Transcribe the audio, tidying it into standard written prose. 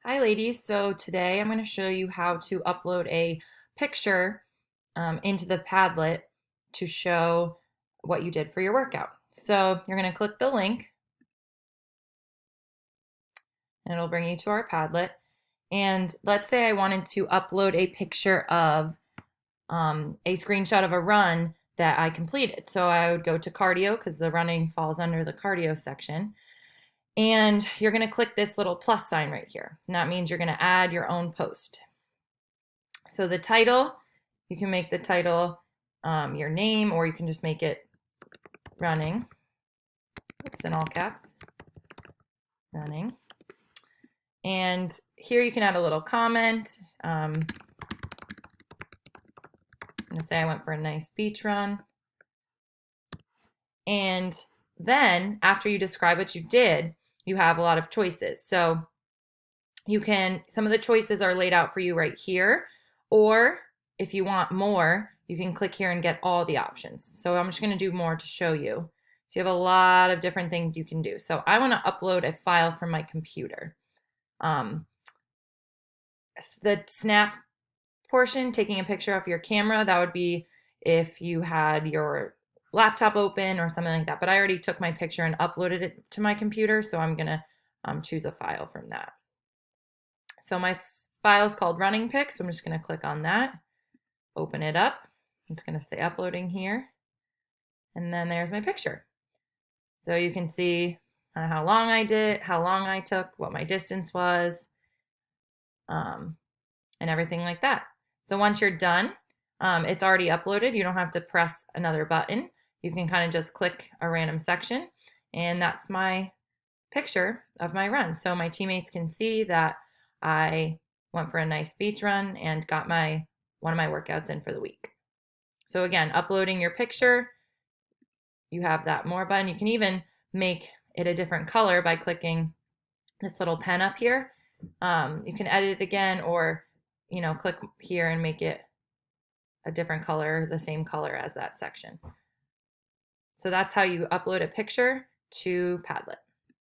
Hi ladies, so today I'm going to show you how to upload a picture into the Padlet to show what you did for your workout. So you're going to click the link and it'll bring you to our Padlet. And let's say I wanted to upload a picture of a screenshot of a run that I completed. So I would go to cardio because the running falls under the cardio section. And you're going to click this little plus sign right here. And that means you're going to add your own post. So the title, you can make the title your name, or you can just make it running. Oops, in all caps, running. And here you can add a little comment. I'm gonna say I went for a nice beach run. And then after you describe what you did, you have a lot of choices. So you can, some of the choices are laid out for you right here, or if you want more, you can click here and get all the options. So I'm just going to do more to show you. So you have a lot of different things you can do. So I want to upload a file from my computer. The snap portion, taking a picture of your camera, that would be if you had your laptop open or something like that. But I already took my picture and uploaded it to my computer, so I'm going to choose a file from that. So my file is called running pic, so I'm just going to click on that, open it up. It's going to say uploading here. And then there's my picture. So you can see how long I did, how long I took, what my distance was, and everything like that. So once you're done, it's already uploaded. You don't have to press another button. You can kind of just click a random section, and that's my picture of my run. So my teammates can see that I went for a nice beach run and got one of my workouts in for the week. So again, uploading your picture, you have that more button. You can even make it a different color by clicking this little pen up here. You can edit it again, or click here and make it a different color, the same color as that section. So that's how you upload a picture to Padlet.